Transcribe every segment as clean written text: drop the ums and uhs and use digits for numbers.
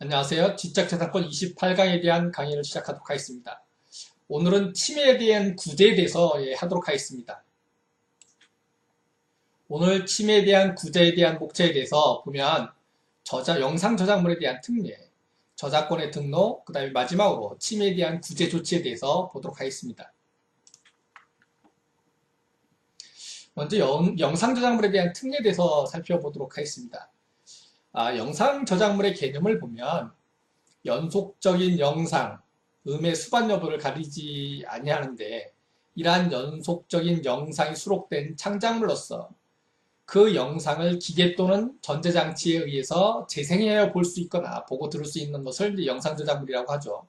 안녕하세요. 지적재산권 28강에 대한 강의를 시작하도록 하겠습니다. 오늘은 침해에 대한 구제에 대해서 하도록 하겠습니다. 오늘 침해에 대한 구제에 대한 목차에 대해서 보면 영상 저작물에 대한 특례, 저작권의 등록, 그 다음에 마지막으로 침해에 대한 구제 조치에 대해서 보도록 하겠습니다. 먼저 영상 저작물에 대한 특례에 대해서 살펴보도록 하겠습니다. 영상 저작물의 개념을 보면 연속적인 영상, 음의 수반 여부를 가리지 아니하는데 이러한 연속적인 영상이 수록된 창작물로서 그 영상을 기계 또는 전자장치에 의해서 재생하여 볼 수 있거나 보고 들을 수 있는 것을 이제 영상 저작물이라고 하죠.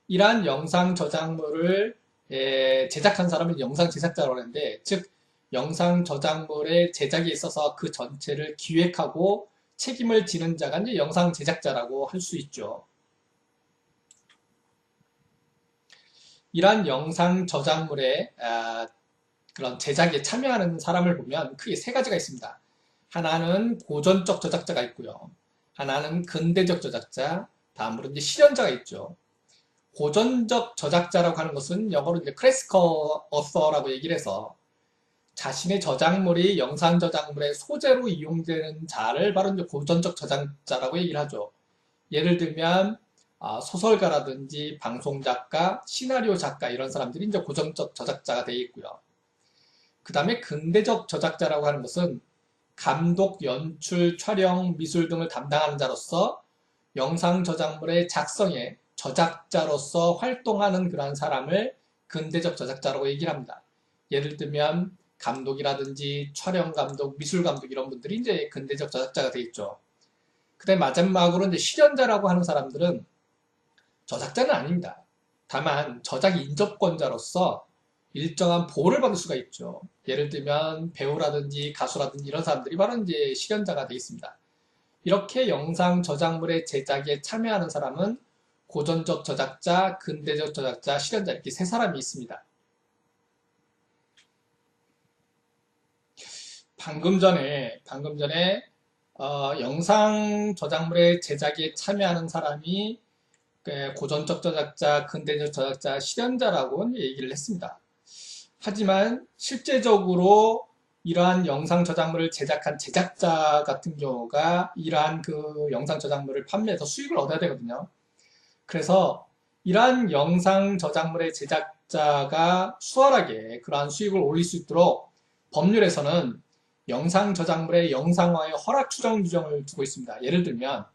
이러한 영상 저작물을 제작한 사람을 영상 제작자라고 하는데, 즉 영상 저작물의 제작에 있어서 그 전체를 기획하고 책임을 지는 자가 이제 영상 제작자라고 할 수 있죠. 이러한 영상 저작물의 그런 제작에 참여하는 사람을 보면 크게 세 가지가 있습니다. 하나는 고전적 저작자가 있고요. 하나는 근대적 저작자, 다음으로 이제 실현자가 있죠. 고전적 저작자라고 하는 것은 영어로 이제 클래시컬 어서라고 얘기를 해서 자신의 저작물이 영상 저작물의 소재로 이용되는 자를 바로 이제 고전적 저작자라고 얘기를 하죠. 예를 들면 소설가라든지 방송작가, 시나리오 작가 이런 사람들이 이제 고전적 저작자가 되어 있고요. 그 다음에 근대적 저작자라고 하는 것은 감독, 연출, 촬영, 미술 등을 담당하는 자로서 영상 저작물의 작성에 저작자로서 활동하는 그러한 사람을 근대적 저작자라고 얘기를 합니다. 예를 들면 감독이라든지 촬영 감독, 미술 감독 이런 분들이 이제 근대적 저작자가 되어 있죠. 그 다음에 마지막으로 이제 실현자라고 하는 사람들은 저작자는 아닙니다. 다만 저작 인접권자로서 일정한 보호를 받을 수가 있죠. 예를 들면 배우라든지 가수라든지 이런 사람들이 바로 이제 실현자가 되어 있습니다. 이렇게 영상 저작물의 제작에 참여하는 사람은 고전적 저작자, 근대적 저작자, 실현자 이렇게 세 사람이 있습니다. 방금 전에 영상 저작물의 제작에 참여하는 사람이 고전적 저작자, 근대적 저작자, 실현자라고 얘기를 했습니다. 하지만 실제적으로 이러한 영상 저작물을 제작한 제작자 같은 경우가 이러한 그 영상 저작물을 판매해서 수익을 얻어야 되거든요. 그래서 이러한 영상 저작물의 제작자가 수월하게 그러한 수익을 올릴 수 있도록 법률에서는 영상 저작물의 영상화의 허락 추정 규정을 두고 있습니다. 예를 들면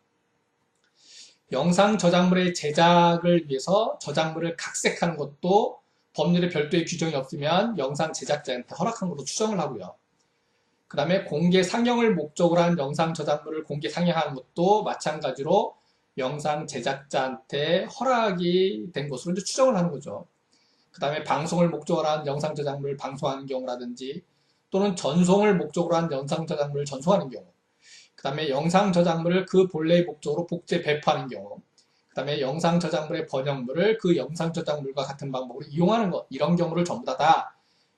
영상 저작물의 제작을 위해서 저작물을 각색하는 것도 법률에 별도의 규정이 없으면 영상 제작자한테 허락한 것으로 추정을 하고요. 그 다음에 공개 상영을 목적으로 한 영상 저작물을 공개 상영하는 것도 마찬가지로 영상 제작자한테 허락이 된 것으로 이제 추정을 하는 거죠. 그 다음에 방송을 목적으로 한 영상 저작물을 방송하는 경우라든지 또는 전송을 목적으로 한 영상 저작물을 전송하는 경우, 그 다음에 영상 저작물을 그 본래의 목적으로 복제 배포하는 경우, 그 다음에 영상 저작물의 번역물을 그 영상 저작물과 같은 방법으로 이용하는 것, 이런 경우를 전부 다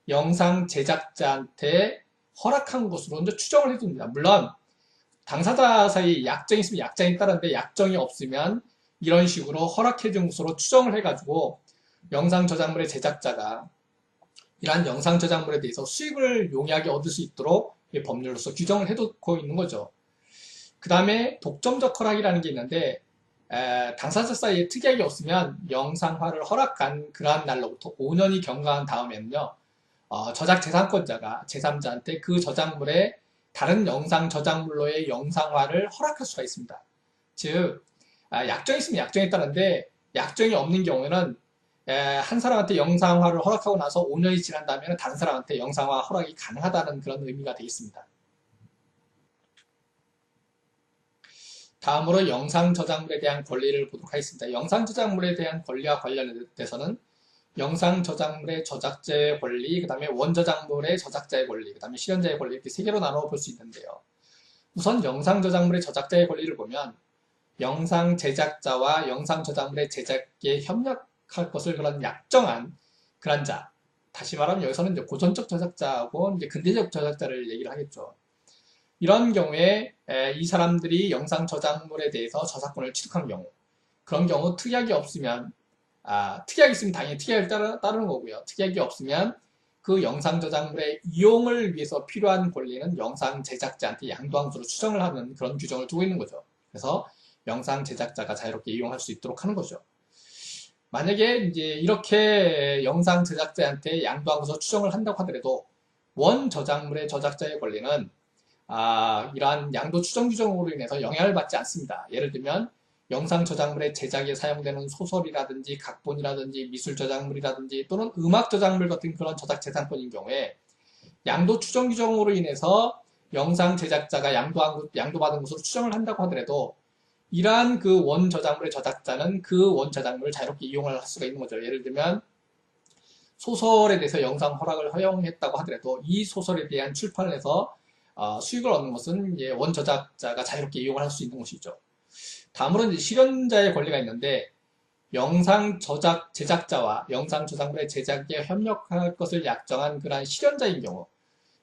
영상 제작자한테 허락한 것으로 이제 추정을 해줍니다. 물론 당사자 사이에 약정이 있으면 약정이 따르는데 약정이 없으면 이런 식으로 허락해준 것으로 추정을 해가지고 영상 저작물의 제작자가 이러한 영상 저작물에 대해서 수익을 용이하게 얻을 수 있도록 법률로서 규정을 해두고 있는 거죠. 그 다음에 독점적 허락이라는 게 있는데 당사자 사이에 특약이 없으면 영상화를 허락한 그러한 날로부터 5년이 경과한 다음에는요, 저작 재산권자가 제3자한테 그 저작물의 다른 영상 저작물로의 영상화를 허락할 수가 있습니다. 즉 약정이 있으면 약정에 따른데 약정이 없는 경우에는 한 사람한테 영상화를 허락하고 나서 5년이 지난 다음에는 다른 사람한테 영상화 허락이 가능하다는 그런 의미가 되겠습니다. 다음으로 영상 저작물에 대한 권리를 보도록 하겠습니다. 영상 저작물에 대한 권리와 관련돼서는 영상 저작물의 저작자의 권리, 그 다음에 원저작물의 저작자의 권리, 그 다음에 실현자의 권리 이렇게 세 개로 나누어 볼 수 있는데요. 우선 영상 저작물의 저작자의 권리를 보면 영상 제작자와 영상 저작물의 제작에 협력할 것을 그런 약정한 그런 자, 다시 말하면 여기서는 이제 고전적 저작자하고 이제 근대적 저작자를 얘기를 하겠죠. 이런 경우에 이 사람들이 영상 저작물에 대해서 저작권을 취득한 경우, 그런 경우 특약이 없으면, 특약이 있으면 당연히 특약을 따르는 거고요. 특약이 없으면 그 영상 저작물의 이용을 위해서 필요한 권리는 영상 제작자한테 양도함수로 추정을 하는 그런 규정을 두고 있는 거죠. 그래서 영상 제작자가 자유롭게 이용할 수 있도록 하는 거죠. 만약에 이제 이렇게 영상 제작자한테 양도함수 추정을 한다고 하더라도 원 저작물의 저작자의 권리는 이러한 양도 추정 규정으로 인해서 영향을 받지 않습니다. 예를 들면 영상 저작물의 제작에 사용되는 소설이라든지 각본이라든지 미술 저작물이라든지 또는 음악 저작물 같은 그런 저작 재산권인 경우에 양도 추정 규정으로 인해서 영상 제작자가 양도받은 것으로 추정을 한다고 하더라도 이러한 그 원 저작물의 저작자는 그 원 저작물을 자유롭게 이용을 할 수가 있는 거죠. 예를 들면 소설에 대해서 영상 허락을 허용했다고 하더라도 이 소설에 대한 출판을 해서 수익을 얻는 것은 원 저작자가 자유롭게 이용을 할 수 있는 것이죠. 다음으로 이제 실현자의 권리가 있는데 영상 저작 제작자와 영상 저작물의 제작에 협력할 것을 약정한 그러한 실현자인 경우,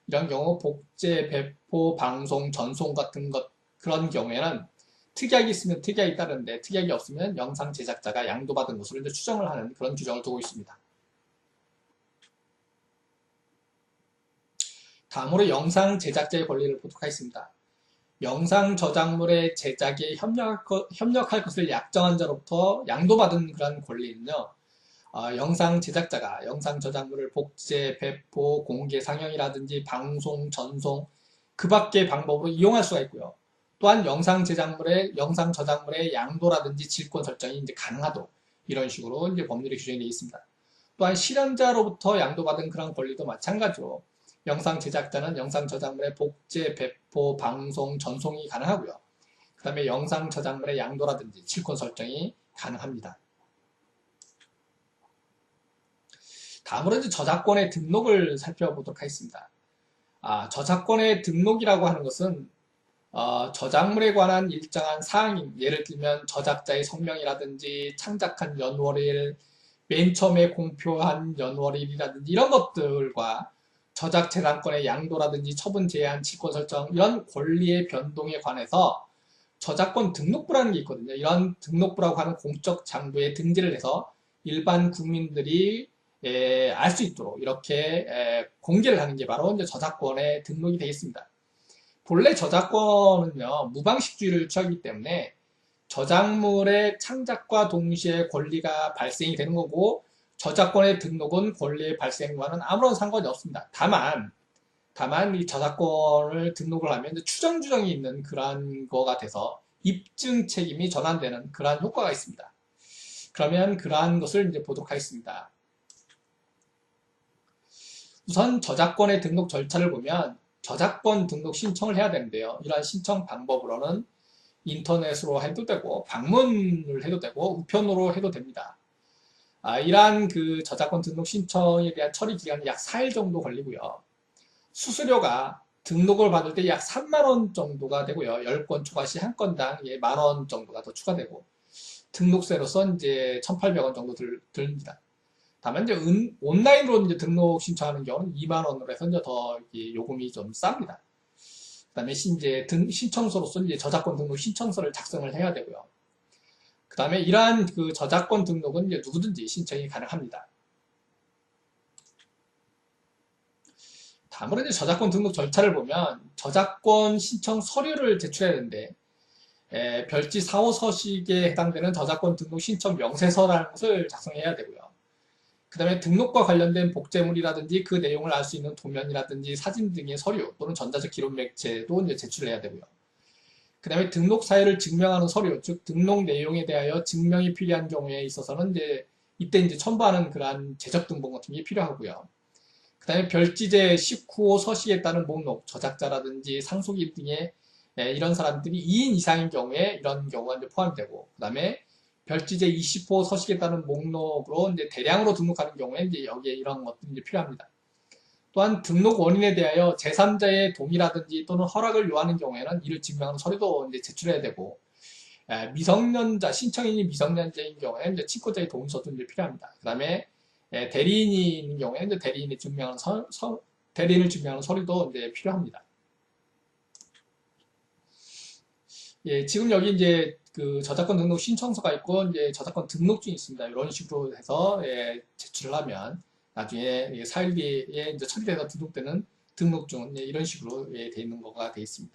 이런 경우 복제, 배포, 방송, 전송 같은 것 그런 경우에는 특약이 있으면 특약이 따르는데 특약이 없으면 영상 제작자가 양도받은 것으로 이제 추정을 하는 그런 규정을 두고 있습니다. 다음으로 영상 제작자의 권리를 보도록 하겠습니다. 영상 저작물의 제작에 협력할 것을 약정한 자로부터 양도받은 그런 권리는요, 영상 제작자가 영상 저작물을 복제, 배포, 공개, 상영이라든지 방송, 전송, 그 밖의 방법으로 이용할 수가 있고요. 또한 영상 저작물의 양도라든지 질권 설정이 이제 가능하도록 이런 식으로 이제 법률에 규정이 되어 있습니다. 또한 실현자로부터 양도받은 그런 권리도 마찬가지로 영상 제작자는 영상 저작물의 복제, 배포, 방송, 전송이 가능하고요. 그 다음에 영상 저작물의 양도라든지 질권 설정이 가능합니다. 다음으로 이제 저작권의 등록을 살펴보도록 하겠습니다. 저작권의 등록이라고 하는 것은 저작물에 관한 일정한 사항인, 예를 들면 저작자의 성명이라든지 창작한 연월일, 맨 처음에 공표한 연월일이라든지 이런 것들과 저작 재산권의 양도라든지 처분 제한, 직권 설정 이런 권리의 변동에 관해서 저작권 등록부라는 게 있거든요. 이런 등록부라고 하는 공적 장부에 등재를 해서 일반 국민들이 알 수 있도록 이렇게 공개를 하는 게 바로 이제 저작권의 등록이 되겠습니다. 본래 저작권은요, 무방식주의를 취하기 때문에 저작물의 창작과 동시에 권리가 발생이 되는 거고 저작권의 등록은 권리의 발생과는 아무런 상관이 없습니다. 다만 이 저작권을 등록을 하면 추정 규정이 있는 그러한 거가 돼서 입증 책임이 전환되는 그러한 효과가 있습니다. 그러면 그러한 것을 이제 보도록 하겠습니다. 우선 저작권의 등록 절차를 보면 저작권 등록 신청을 해야 되는데요. 이러한 신청 방법으로는 인터넷으로 해도 되고 방문을 해도 되고 우편으로 해도 됩니다. 이러한 그 저작권 등록 신청에 대한 처리 기간이 약 4일 정도 걸리고요. 수수료가 등록을 받을 때 약 3만 원 정도가 되고요. 10건 초과시 한 건당 만 원 정도가 더 추가되고 등록세로서 이제 1,800원 정도 듭니다. 다만 이제 온라인으로 이제 등록 신청하는 경우는 2만 원으로 해서 이제 더 요금이 좀 쌉니다. 그다음에 이제 신청서로서 이제 저작권 등록 신청서를 작성을 해야 되고요. 그다음에 이러한 그 저작권 등록은 이제 누구든지 신청이 가능합니다. 다음으로 이제 저작권 등록 절차를 보면 저작권 신청 서류를 제출해야 되는데 별지 4호 서식에 해당되는 저작권 등록 신청 명세서라는 것을 작성해야 되고요. 그 다음에 등록과 관련된 복제물이라든지 그 내용을 알 수 있는 도면이라든지 사진 등의 서류 또는 전자적 기록 매체도 이제 제출을 해야 되고요. 그 다음에 등록 사유를 증명하는 서류, 즉 등록 내용에 대하여 증명이 필요한 경우에 있어서는 이때 이제 첨부하는 그러한 재적 등본 같은 게 필요하고요. 그 다음에 별지제 19호 서식에 따른 목록, 저작자라든지 상속인 등의 이런 사람들이 2인 이상인 경우에 이런 경우가 이제 포함되고, 그 다음에 별지제 20호 서식에 따른 목록으로 이제 대량으로 등록하는 경우에 이제 여기에 이런 것들이 이제 필요합니다. 또한 등록 원인에 대하여 제3자의 동의라든지 또는 허락을 요하는 경우에는 이를 증명하는 서류도 이제 제출해야 되고, 미성년자, 신청인이 미성년자인 경우에 이제 친권자의 동의서도 이제 필요합니다. 그 다음에 대리인이 있는 경우에 이제 대리인을 증명하는 서류도 이제 필요합니다. 예, 지금 여기 이제 그 저작권 등록 신청서가 있고 이제 저작권 등록증이 있습니다. 이런 식으로 해서 예, 제출을 하면 나중에 예, 4일 뒤에 이제 처리돼서 등록되는 등록증은 예, 이런 식으로 예, 돼 있는 거가 돼 있습니다.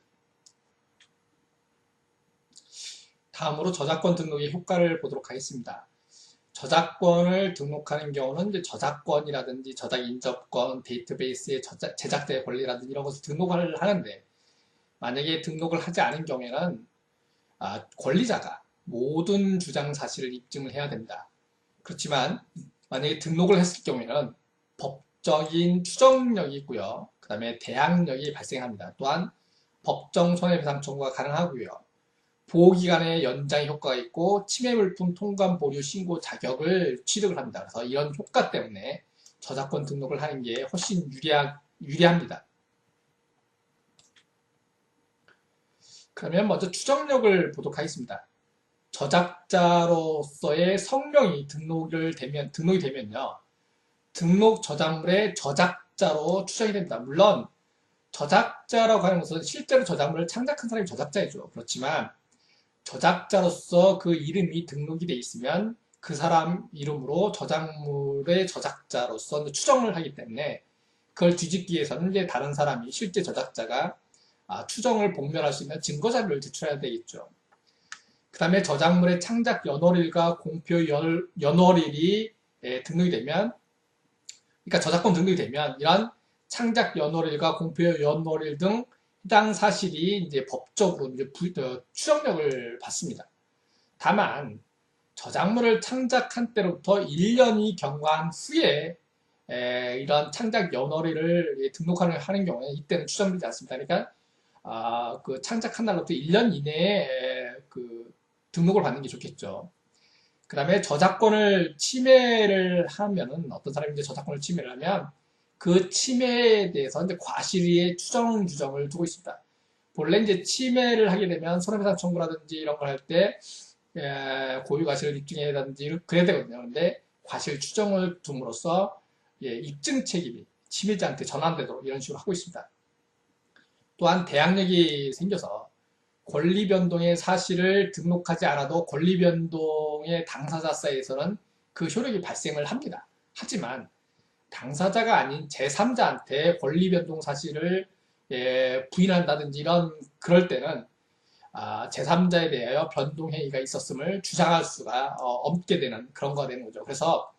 다음으로 저작권 등록의 효과를 보도록 하겠습니다. 저작권을 등록하는 경우는 이제 저작권이라든지 저작 인접권, 데이터베이스의 제작자의 권리라든지 이런 것을 등록을 하는데 만약에 등록을 하지 않은 경우에는 권리자가 모든 주장 사실을 입증을 해야 된다. 그렇지만 만약에 등록을 했을 경우에는 법적인 추정력이 있고요. 그 다음에 대항력이 발생합니다. 또한 법정 손해배상 청구가 가능하고요. 보호기간의 연장의 효과가 있고 침해물품 통관 보류 신고 자격을 취득을 합니다. 그래서 이런 효과 때문에 저작권 등록을 하는 게 훨씬 유리합니다. 그러면 먼저 추정력을 보도록 하겠습니다. 저작자로서의 성명이 등록이 되면요. 등록 저작물의 저작자로 추정이 됩니다. 물론 저작자라고 하는 것은 실제로 저작물을 창작한 사람이 저작자이죠. 그렇지만 저작자로서 그 이름이 등록이 돼 있으면 그 사람 이름으로 저작물의 저작자로서 추정을 하기 때문에 그걸 뒤집기 위해서는 이제 다른 사람이 실제 저작자가 추정을 복면할 수 있는 증거 자료를 제출해야 되겠죠. 그 다음에 저작물의 창작 연월일과 공표 연월일이 등록이 되면, 그러니까 저작권 등록이 되면 이런 창작 연월일과 공표 연월일 등 해당 사실이 이제 법적으로 이제 추정력을 받습니다. 다만 저작물을 창작한 때로부터 1년이 경과한 후에 이런 창작 연월일을 등록하는 경우에 이때는 추정되지 않습니다. 그러니까 그 창작한 날로부터 1년 이내에 그 등록을 받는 게 좋겠죠. 그 다음에 저작권을 침해를 하면은 어떤 사람이 이제 저작권을 침해를 하면 그 침해에 대해서 이제 과실의 추정 규정을 두고 있습니다. 본래 이제 침해를 하게 되면 손해배상 청구라든지 이런 걸 할 때 고유 과실을 입증해야든지 그래야 되거든요. 근데 과실 추정을 둠으로써 입증 책임이 침해자한테 전환되도록 이런 식으로 하고 있습니다. 또한 대항력이 생겨서 권리 변동의 사실을 등록하지 않아도 권리 변동의 당사자 사이에서는 그 효력이 발생을 합니다. 하지만 당사자가 아닌 제3자한테 권리 변동 사실을 부인한다든지 그럴 때는 제3자에 대하여 변동 행위가 있었음을 주장할 수가 없게 되는 그런 거가 되는 거죠. 그래서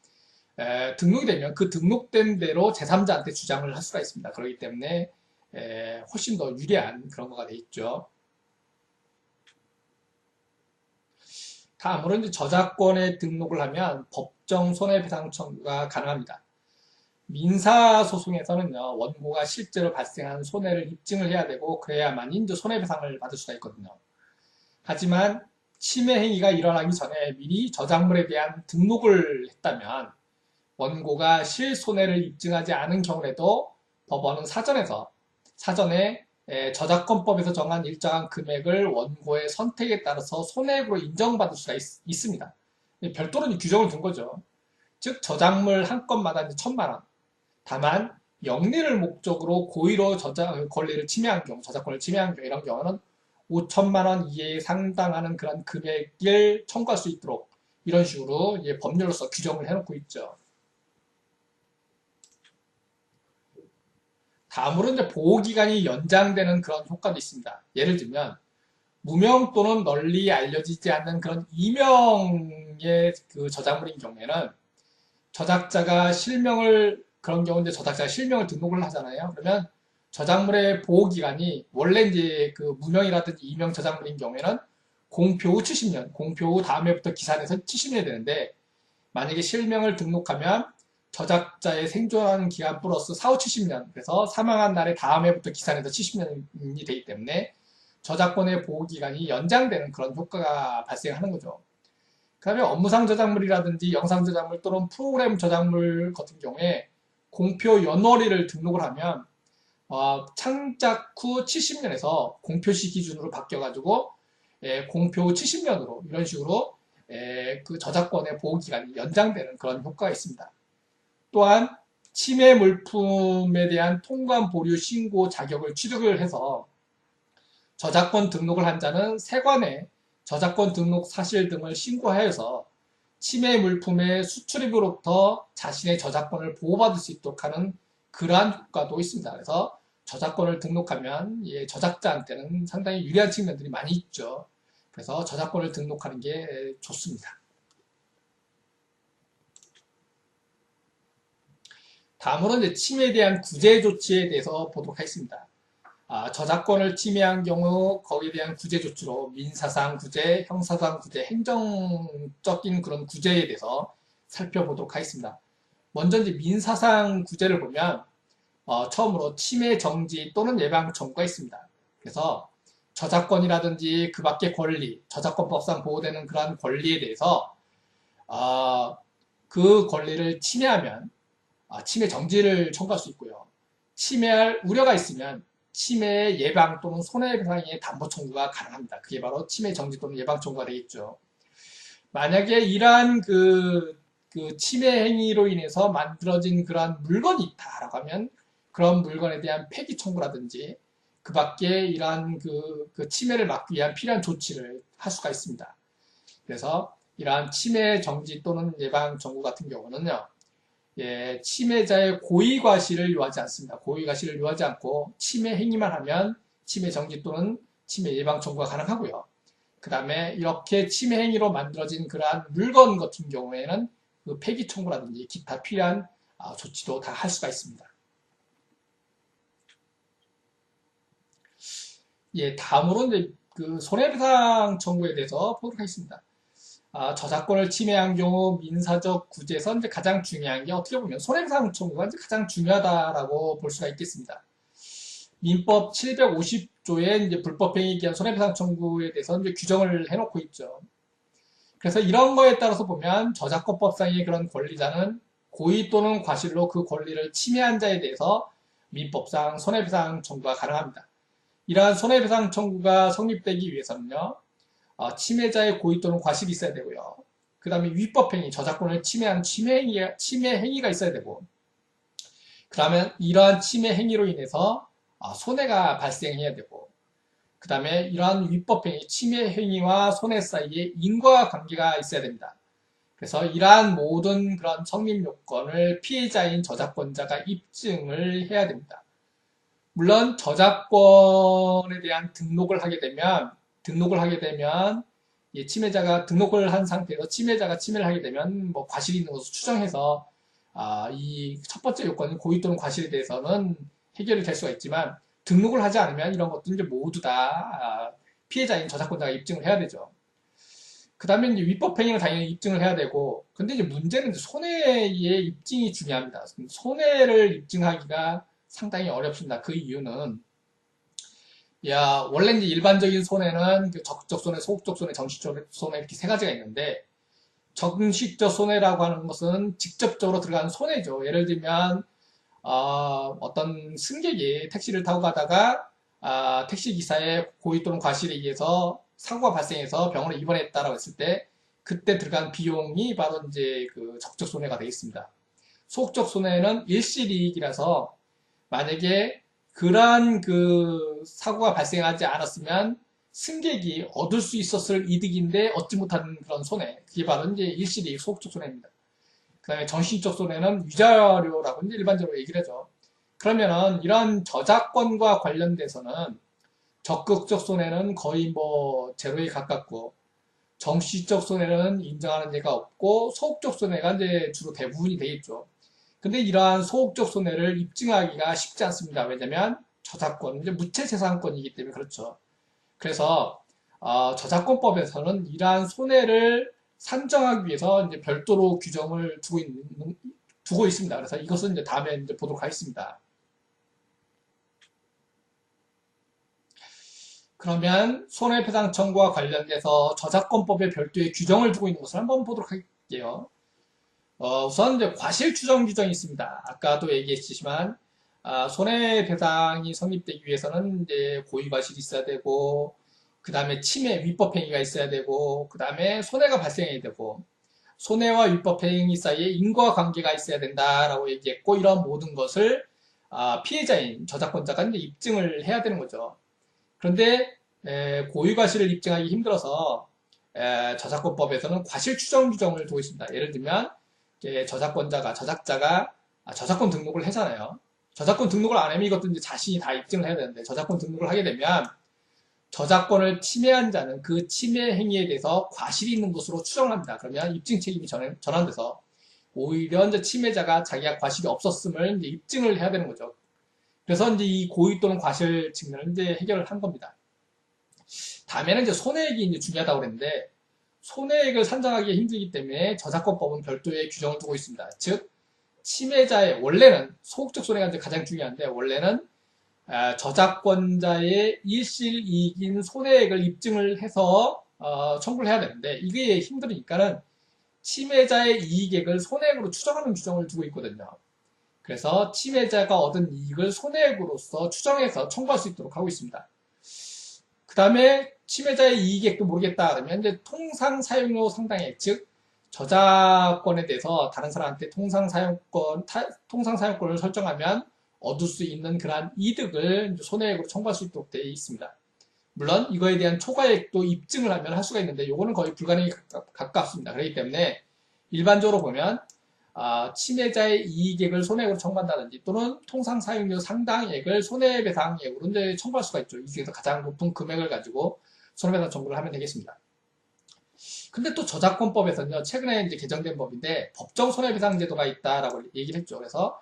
등록이 되면 그 등록된 대로 제3자한테 주장을 할 수가 있습니다. 그렇기 때문에 훨씬 더 유리한 그런 거가 돼 있죠. 다음으로 이제 저작권에 등록을 하면 법정 손해배상 청구가 가능합니다. 민사소송에서는요, 원고가 실제로 발생한 손해를 입증을 해야 되고, 그래야만 이제 손해배상을 받을 수가 있거든요. 하지만 침해 행위가 일어나기 전에 미리 저작물에 대한 등록을 했다면, 원고가 실손해를 입증하지 않은 경우에도 법원은 사전에 저작권법에서 정한 일정한 금액을 원고의 선택에 따라서 손해액으로 인정받을 수가 있습니다. 별도로 규정을 둔 거죠. 즉 저작물 한 건마다 1,000만 원. 다만 영리를 목적으로 고의로 권리를 침해한 경우, 저작권을 침해한 경우 이런 경우는 5천만 원 이하에 상당하는 그런 금액을 청구할 수 있도록 이런 식으로 법률로서 규정을 해놓고 있죠. 다음으로 이제 보호기간이 연장되는 그런 효과도 있습니다. 예를 들면 무명 또는 널리 알려지지 않는 그런 이명의 그 저작물인 경우에는 저작자가 그런 경우 이제 저작자가 실명을 등록을 하잖아요. 그러면 저작물의 보호기간이 원래 이제 그 무명이라든지 이명 저작물인 경우에는 공표 후 70년, 공표 후 다음 해부터 기산해서 70년이 되는데 만약에 실명을 등록하면 저작자의 생존하는 기간 플러스 4, 5, 70년 그래서 사망한 날의 다음 해부터 기산해서 70년이 되기 때문에 저작권의 보호기간이 연장되는 그런 효과가 발생하는 거죠. 그 다음에 업무상 저작물이라든지 영상 저작물 또는 프로그램 저작물 같은 경우에 공표 연월일을 등록을 하면 창작 후 70년에서 공표시 기준으로 바뀌어가지고 공표 후 70년으로 이런 식으로 그 저작권의 보호기간이 연장되는 그런 효과가 있습니다. 또한 침해 물품에 대한 통관 보류 신고 자격을 취득을 해서 저작권 등록을 한 자는 세관에 저작권 등록 사실 등을 신고하여서 침해 물품의 수출입으로부터 자신의 저작권을 보호받을 수 있도록 하는 그러한 효과도 있습니다. 그래서 저작권을 등록하면 저작자한테는 상당히 유리한 측면들이 많이 있죠. 그래서 저작권을 등록하는 게 좋습니다. 다음으로 이제 침해에 대한 구제 조치에 대해서 보도록 하겠습니다. 저작권을 침해한 경우 거기에 대한 구제 조치로 민사상 구제, 형사상 구제, 행정적인 그런 구제에 대해서 살펴보도록 하겠습니다. 먼저 이제 민사상 구제를 보면 처음으로 침해 정지 또는 예방 청구가 있습니다. 그래서 저작권이라든지 그 밖의 권리, 저작권법상 보호되는 그러한 권리에 대해서 그 권리를 침해하면 침해 정지를 청구할 수 있고요. 침해할 우려가 있으면 침해 예방 또는 손해배상의 담보 청구가 가능합니다. 그게 바로 침해 정지 또는 예방 청구가 되겠죠. 만약에 이러한 그 침해 행위로 인해서 만들어진 그러한 물건이 있다라고 하면 그런 물건에 대한 폐기 청구라든지 그 밖에 이러한 그 침해를 막기 위한 필요한 조치를 할 수가 있습니다. 그래서 이러한 침해 정지 또는 예방 청구 같은 경우는요, 침해자의 고의 과실을 요하지 않습니다. 고의 과실을 요하지 않고 침해 행위만 하면 침해 정지 또는 침해 예방 청구가 가능하고요. 그 다음에 이렇게 침해 행위로 만들어진 그러한 물건 같은 경우에는 그 폐기 청구라든지 기타 필요한 조치도 다 할 수가 있습니다. 다음으로 이제 그 손해배상 청구에 대해서 보도록 하겠습니다. 저작권을 침해한 경우 민사적 구제에서 이제 가장 중요한 게 어떻게 보면 손해배상 청구가 이제 가장 중요하다라고 볼 수가 있겠습니다. 민법 750조의 이제 불법행위에 기한 손해배상 청구에 대해서 이제 규정을 해놓고 있죠. 그래서 이런 거에 따라서 보면 저작권법상의 그런 권리자는 고의 또는 과실로 그 권리를 침해한 자에 대해서 민법상 손해배상 청구가 가능합니다. 이러한 손해배상 청구가 성립되기 위해서는요, 침해자의 고의 또는 과실이 있어야 되고요. 그 다음에 위법행위, 저작권을 침해한 침해 행위가 있어야 되고, 그 다음에 이러한 침해 행위로 인해서 손해가 발생해야 되고, 그 다음에 이러한 위법행위, 침해 행위와 손해 사이에 인과관계가 있어야 됩니다. 그래서 이러한 모든 그런 성립 요건을 피해자인 저작권자가 입증을 해야 됩니다. 물론 저작권에 대한 등록을 하게 되면 침해자가 등록을 한 상태에서 침해자가 침해를 하게 되면 뭐 과실이 있는 것으로 추정해서 이 첫 번째 요건인 고의 또는 과실에 대해서는 해결이 될 수가 있지만 등록을 하지 않으면 이런 것들은 이제 모두 다 피해자인 저작권자가 입증을 해야 되죠. 그 다음에 이제 위법행위는 당연히 입증을 해야 되고, 근데 이제 문제는 이제 손해의 입증이 중요합니다. 손해를 입증하기가 상당히 어렵습니다. 그 이유는 원래 이제 일반적인 손해는 그 적극적 손해, 소극적 손해, 정식적 손해 이렇게 세 가지가 있는데 정식적 손해라고 하는 것은 직접적으로 들어가는 손해죠. 예를 들면 어떤 승객이 택시를 타고 가다가 택시 기사의 고의 또는 과실에 의해서 사고가 발생해서 병원에 입원했다라고 했을 때 그때 들어간 비용이 바로 이제 그 적극적 손해가 되겠습니다. 소극적 손해는 일시이익이라서 만약에 그러한 그 사고가 발생하지 않았으면 승객이 얻을 수 있었을 이득인데 얻지 못한 그런 손해, 그게 바로 이제 일시이익 소극적 손해입니다. 그 다음에 정신적 손해는 위자료라고 이제 일반적으로 얘기를 하죠. 그러면은 이런 저작권과 관련돼서는 적극적 손해는 거의 뭐 제로에 가깝고 정신적 손해는 인정하는 예가 없고 소극적 손해가 이제 주로 대부분이 되겠죠. 근데 이러한 소극적 손해를 입증하기가 쉽지 않습니다. 왜냐면 저작권은 이제 무채재산권이기 때문에 그렇죠. 그래서 저작권법에서는 이러한 손해를 산정하기 위해서 이제 별도로 규정을 두고 있습니다. 그래서 이것은 이제 다음에 이제 보도록 하겠습니다. 그러면 손해배상 청구와 관련돼서 저작권법에 별도의 규정을 두고 있는 것을 한번 보도록 할게요. 우선 이제 과실 추정 규정이 있습니다. 아까도 얘기했지만 손해배상이 성립되기 위해서는 이제 고의 과실이 있어야 되고, 그 다음에 침해 위법행위가 있어야 되고, 그 다음에 손해가 발생해야 되고, 손해와 위법행위 사이에 인과관계가 있어야 된다라고 얘기했고, 이런 모든 것을 피해자인 저작권자가 이제 입증을 해야 되는 거죠. 그런데 고유 과실을 입증하기 힘들어서 저작권법에서는 과실 추정 규정을 두고 있습니다. 예를 들면 저작자가 저작권 등록을 하잖아요. 저작권 등록을 안 하면 이것도 이제 자신이 다 입증을 해야 되는데 저작권 등록을 하게 되면 저작권을 침해한 자는 그 침해 행위에 대해서 과실이 있는 것으로 추정합니다. 그러면 입증 책임이 전환돼서 오히려 이제 침해자가 자기가 과실이 없었음을 이제 입증을 해야 되는 거죠. 그래서 이제 이 고의 또는 과실 측면을 이제 해결을 한 겁니다. 다음에는 이제 손해액이 이제 중요하다고 그랬는데 손해액을 산정하기 힘들기 때문에 저작권법은 별도의 규정을 두고 있습니다. 즉 침해자의 원래는 소극적 손해가 이제 가장 중요한데 원래는 저작권자의 일실이익인 손해액을 입증을 해서 청구를 해야 되는데 이게 힘드니까는 침해자의 이익액을 손해액으로 추정하는 규정을 두고 있거든요. 그래서 침해자가 얻은 이익을 손해액으로서 추정해서 청구할 수 있도록 하고 있습니다. 그 다음에 침해자의 이익액도 모르겠다 그러면 이제 통상 사용료 상당액, 즉 저작권에 대해서 다른 사람한테 통상 사용권을 설정하면 얻을 수 있는 그러한 이득을 손해액으로 청구할 수 있도록 되어 있습니다. 물론 이거에 대한 초과액도 입증을 하면 할 수가 있는데 이거는 거의 불가능에 가깝습니다. 그렇기 때문에 일반적으로 보면 침해자의 이익액을 손해액으로 청구한다든지 또는 통상 사용료 상당액을 손해배상액으로 이제 청구할 수가 있죠. 이 중에서 가장 높은 금액을 가지고 손해배상 청구를 하면 되겠습니다. 근데 또 저작권법에서는요, 최근에 이제 개정된 법인데 법정 손해배상 제도가 있다라고 얘기를 했죠. 그래서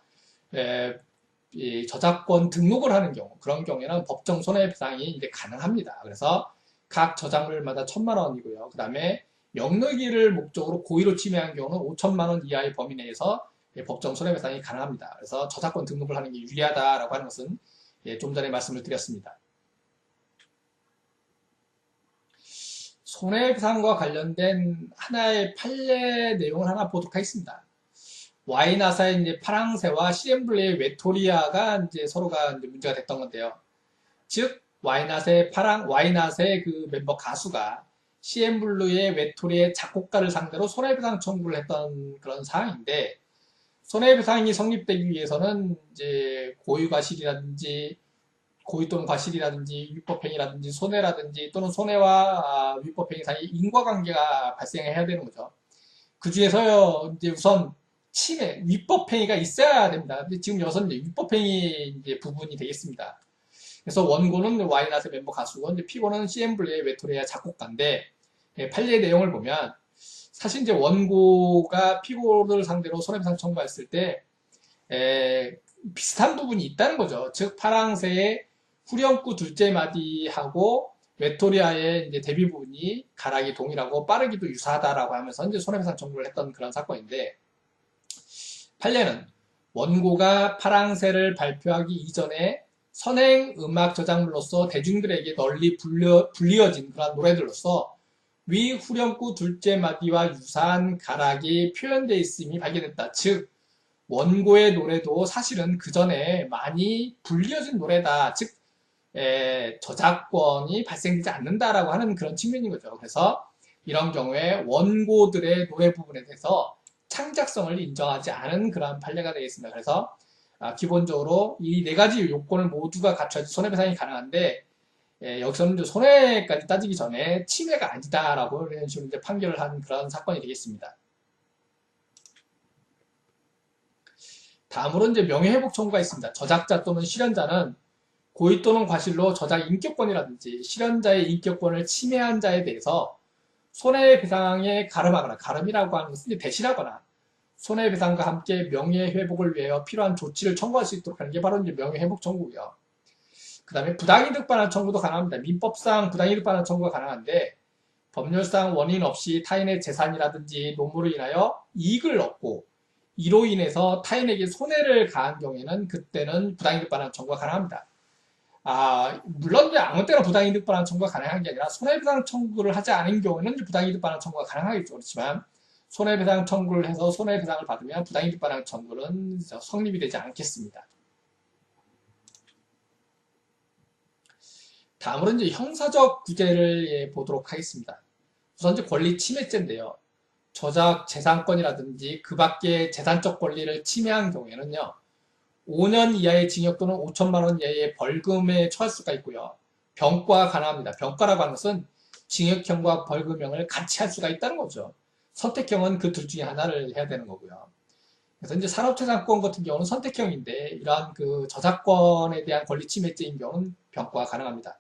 이 저작권 등록을 하는 경우, 그런 경우에는 법정 손해배상이 이제 가능합니다. 그래서 각 저작물마다 1,000만 원이고요. 그 다음에 명의를 목적으로 고의로 침해한 경우는 5천만 원 이하의 범위 내에서 법정 손해배상이 가능합니다. 그래서 저작권 등록을 하는 게 유리하다라고 하는 것은 좀 전에 말씀을 드렸습니다. 손해배상과 관련된 하나의 판례 내용을 하나 보도록 하겠습니다. 와이나사의 이제 파랑새와 CN블루의 외토리아가 이제 서로가 이제 문제가 됐던 건데요. 즉, 와이낫의 그 멤버 가수가 CN블루의 외톨이의 작곡가를 상대로 손해배상 청구를 했던 그런 상황인데, 손해배상이 성립되기 위해서는 이제 고의 또는 과실이라든지 위법행위라든지 손해라든지 또는 손해와 위법행위 사이에 인과관계가 발생해야 되는 거죠. 그 중에서요, 이제 우선 위법행위가 있어야 됩니다. 근데 지금 여기서는 위법행위 이제 부분이 되겠습니다. 그래서 원고는 와이낫의 멤버 가수고, 이제 피고는 CN블루의 외톨이의 작곡가인데, 판례의 내용을 보면, 사실 이제 원고가 피고를 상대로 손해배상 청구했을 때, 비슷한 부분이 있다는 거죠. 즉, 파랑새의 후렴구 둘째 마디하고 외토리아의 이제 데뷔 부분이 가락이 동일하고 빠르기도 유사하다라고 하면서 이제 손해배상 청구를 했던 그런 사건인데, 판례는 원고가 파랑새를 발표하기 이전에 선행 음악 저작물로서 대중들에게 널리 불리어진 그런 노래들로서 위 후렴구 둘째 마디와 유사한 가락이 표현되어 있음이 발견됐다. 즉, 원고의 노래도 사실은 그 전에 많이 불리어진 노래다. 즉, 저작권이 발생되지 않는다라고 하는 그런 측면인 거죠. 그래서 이런 경우에 원고들의 노래 부분에 대해서 창작성을 인정하지 않은 그러한 판례가 되겠습니다. 그래서 기본적으로 이 네 가지 요건을 모두가 갖춰야지 손해배상이 가능한데, 여기서는 이제 손해까지 따지기 전에 침해가 아니다라고 이런 식으로 이제 판결을 한 그런 사건이 되겠습니다. 다음으로 이제 명예회복 청구가 있습니다. 저작자 또는 실현자는 고의 또는 과실로 저작 인격권이라든지 실현자의 인격권을 침해한 자에 대해서 손해배상에 가름하거나, 가름이라고 하는 것은 이제 대신하거나, 손해배상과 함께 명예회복을 위하여 필요한 조치를 청구할 수 있도록 하는 게 바로 이제 명예회복 청구고요. 그 다음에 부당이득 반환 청구도 가능합니다. 민법상 부당이득 반환 청구가 가능한데, 법률상 원인 없이 타인의 재산이라든지 노무로 인하여 이익을 얻고, 이로 인해서 타인에게 손해를 가한 경우에는 그때는 부당이득 반환 청구가 가능합니다. 물론 아무 때나 부당이득 반환 청구가 가능한 게 아니라 손해배상 청구를 하지 않은 경우에는 부당이득 반환 청구가 가능하겠죠. 그렇지만 손해배상 청구를 해서 손해배상을 받으면 부당이득 반환 청구는 성립이 되지 않겠습니다. 다음으로 이제 형사적 구제를 보도록 하겠습니다. 우선 이제 권리 침해죄인데요. 저작 재산권이라든지 그 밖의 재산적 권리를 침해한 경우에는요, 5년 이하의 징역 또는 5천만 원 이하의 벌금에 처할 수가 있고요. 병과가 가능합니다. 병과라고 하는 것은 징역형과 벌금형을 같이 할 수가 있다는 거죠. 선택형은 그 둘 중에 하나를 해야 되는 거고요. 그래서 이제 산업재산권 같은 경우는 선택형인데 이러한 그 저작권에 대한 권리 침해죄인 경우는 병과가 가능합니다.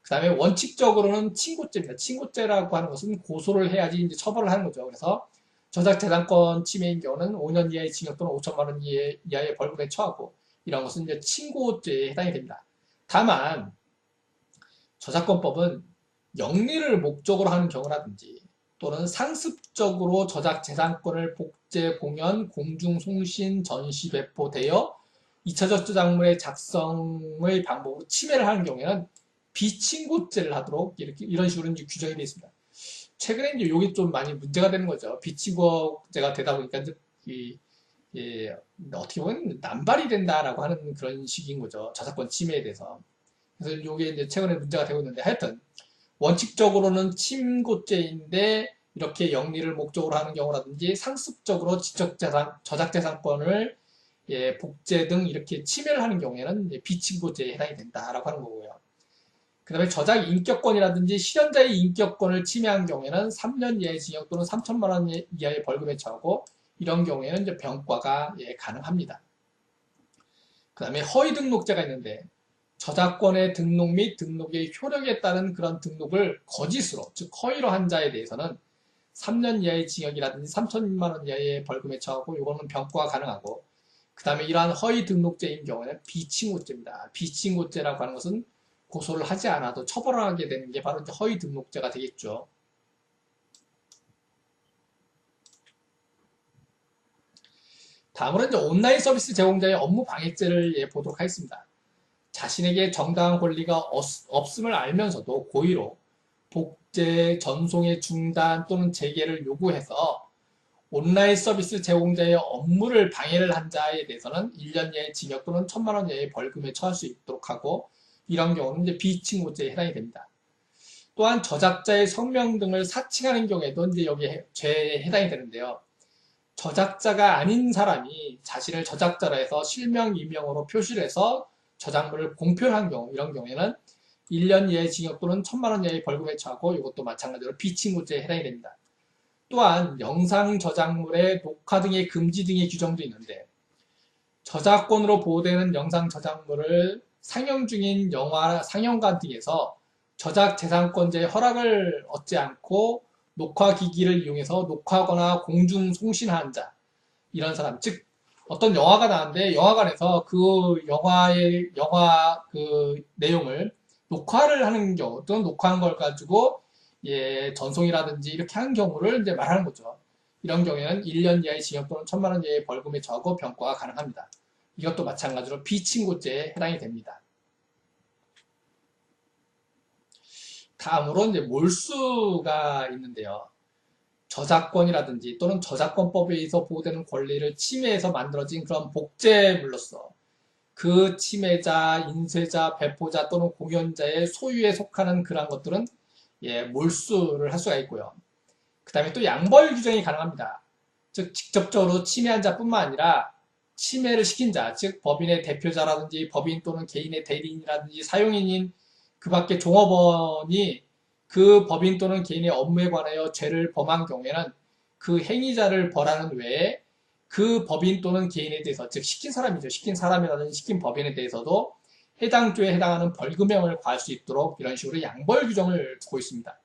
그 다음에 원칙적으로는 친고죄입니다. 친고죄라고 하는 것은 고소를 해야지 이제 처벌을 하는 거죠. 그래서 저작재산권 침해인 경우는 5년 이하의 징역 또는 5천만 원 이하의 벌금에 처하고 이런 것은 이제 친고죄에 해당이 됩니다. 다만 저작권법은 영리를 목적으로 하는 경우라든지 또는 상습적으로 저작재산권을 복제, 공연, 공중송신, 전시, 배포, 대여, 2차적 저작물의 작성의 방법으로 침해를 하는 경우에는 비친고죄를 하도록 이런 식으로 이제 규정이 되어 있습니다. 최근에 이제 이게 좀 많이 문제가 되는 거죠. 비친고죄가 되다 보니까 어떻게 보면 남발이 된다라고 하는 그런 식인 거죠. 저작권 침해에 대해서. 그래서 이게 이제 최근에 문제가 되고 있는데 하여튼 원칙적으로는 침고죄인데 이렇게 영리를 목적으로 하는 경우라든지 상습적으로 저작재산권을 복제 등 이렇게 침해를 하는 경우에는 비침고죄에 해당이 된다라고 하는 거고요. 그 다음에 저작 인격권이라든지 실현자의 인격권을 침해한 경우에는 3년 이하의 징역 또는 3천만 원 이하의 벌금에 처하고 이런 경우에는 이제 병과가 가능합니다. 그 다음에 허위 등록죄가 있는데 저작권의 등록 및 등록의 효력에 따른 그런 등록을 거짓으로, 즉 허위로 한 자에 대해서는 3년 이하의 징역이라든지 3천만 원 이하의 벌금에 처하고 이거는 병과가 가능하고 그 다음에 이러한 허위 등록죄인 경우에는 비친고죄입니다. 비친고죄라고 하는 것은 고소를 하지 않아도 처벌하게 되는 게 바로 이제 허위 등록죄가 되겠죠. 다음으로 이제 온라인 서비스 제공자의 업무 방해죄를 보도록 하겠습니다. 자신에게 정당한 권리가 없음을 알면서도 고의로 복제, 전송의 중단 또는 재개를 요구해서 온라인 서비스 제공자의 업무를 방해를 한 자에 대해서는 1년 이하의 징역 또는 1천만 원 이하의 벌금에 처할 수 있도록 하고 이런 경우는 이제 비친고죄에 해당이 됩니다. 또한 저작자의 성명 등을 사칭하는 경우에도 이제 여기에 죄에 해당이 되는데요. 저작자가 아닌 사람이 자신을 저작자로 해서 실명, 이명으로 표시를 해서 저작물을 공표한 경우, 이런 경우에는 1년 이하의 징역 또는 1천만 원 이하의 벌금에 처하고 이것도 마찬가지로 비친고죄에 해당이 됩니다. 또한 영상 저작물의 녹화 등의 금지 등의 규정도 있는데 저작권으로 보호되는 영상 저작물을 상영 중인 영화 상영관 등에서 저작재산권자의 허락을 얻지 않고 녹화기기를 이용해서 녹화하거나 공중송신하는 자 이런 사람, 즉 어떤 영화가 나왔는데 영화관에서 그 영화 그 내용을 녹화를 하는 경우 또는 녹화한 걸 가지고 전송이라든지 이렇게 하는 경우를 이제 말하는 거죠. 이런 경우에는 1년 이하의 징역 또는 1천만 원 이하의 벌금에 처하고 병과가 가능합니다. 이것도 마찬가지로 비친고죄에 해당이 됩니다. 다음으로 이제 몰수가 있는데요. 저작권이라든지 또는 저작권법에 의해서 보호되는 권리를 침해해서 만들어진 그런 복제물로서 그 침해자, 인쇄자, 배포자 또는 공연자의 소유에 속하는 그러한 것들은 몰수를 할 수가 있고요. 그 다음에 또 양벌 규정이 가능합니다. 즉 직접적으로 침해한 자뿐만 아니라 침해를 시킨 자, 즉 법인의 대표자라든지 법인 또는 개인의 대리인이라든지 사용인인 그 밖에 종업원이 그 법인 또는 개인의 업무에 관하여 죄를 범한 경우에는 그 행위자를 벌하는 외에 그 법인 또는 개인에 대해서, 즉 시킨 사람이죠. 시킨 사람이라든지 시킨 법인에 대해서도 해당 조에 해당하는 벌금형을 과할 수 있도록 이런 식으로 양벌 규정을 두고 있습니다.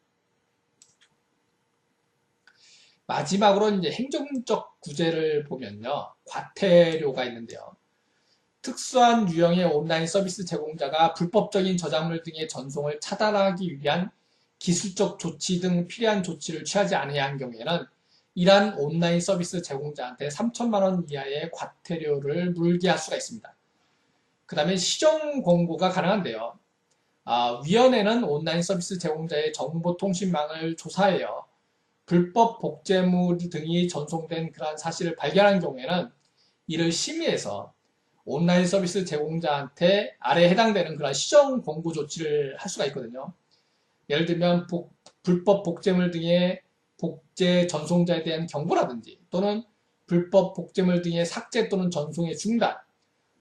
마지막으로 이제 행정적 구제를 보면요. 과태료가 있는데요. 특수한 유형의 온라인 서비스 제공자가 불법적인 저작물 등의 전송을 차단하기 위한 기술적 조치 등 필요한 조치를 취하지 않아야 한 경우에는 이러한 온라인 서비스 제공자한테 3천만 원 이하의 과태료를 물게 할 수가 있습니다. 그 다음에 시정 공고가 가능한데요. 위원회는 온라인 서비스 제공자의 정보통신망을 조사해요. 불법 복제물 등이 전송된 그러한 사실을 발견한 경우에는 이를 심의해서 온라인 서비스 제공자한테 아래에 해당되는 그런 시정 공고 조치를 할 수가 있거든요. 예를 들면 불법 복제물 등의 복제 전송자에 대한 경고라든지 또는 불법 복제물 등의 삭제 또는 전송의 중단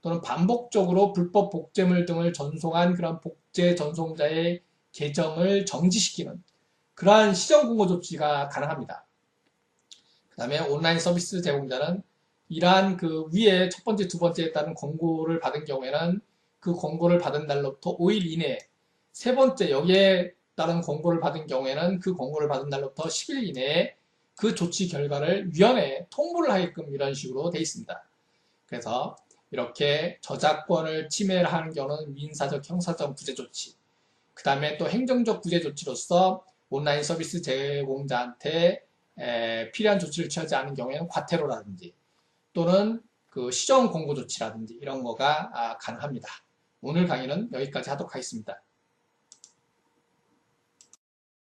또는 반복적으로 불법 복제물 등을 전송한 그런 국제 전송자의 계정을 정지시키는 그러한 시정 공고 조치가 가능합니다. 그 다음에 온라인 서비스 제공자는 이러한 그 위에 첫 번째, 두 번째에 따른 권고를 받은 경우에는 그 권고를 받은 날로부터 5일 이내에, 세 번째 여기에 따른 권고를 받은 경우에는 그 권고를 받은 날로부터 10일 이내에 그 조치 결과를 위원회에 통보를 하게끔 이런 식으로 되어 있습니다. 그래서 이렇게 저작권을 침해하는 경우는 민사적, 형사적 구제 조치, 그 다음에 또 행정적 구제 조치로서 온라인 서비스 제공자한테 필요한 조치를 취하지 않은 경우에는 과태료라든지 또는 그 시정 공고 조치라든지 이런 거가 가능합니다. 오늘 강의는 여기까지 하도록 하겠습니다.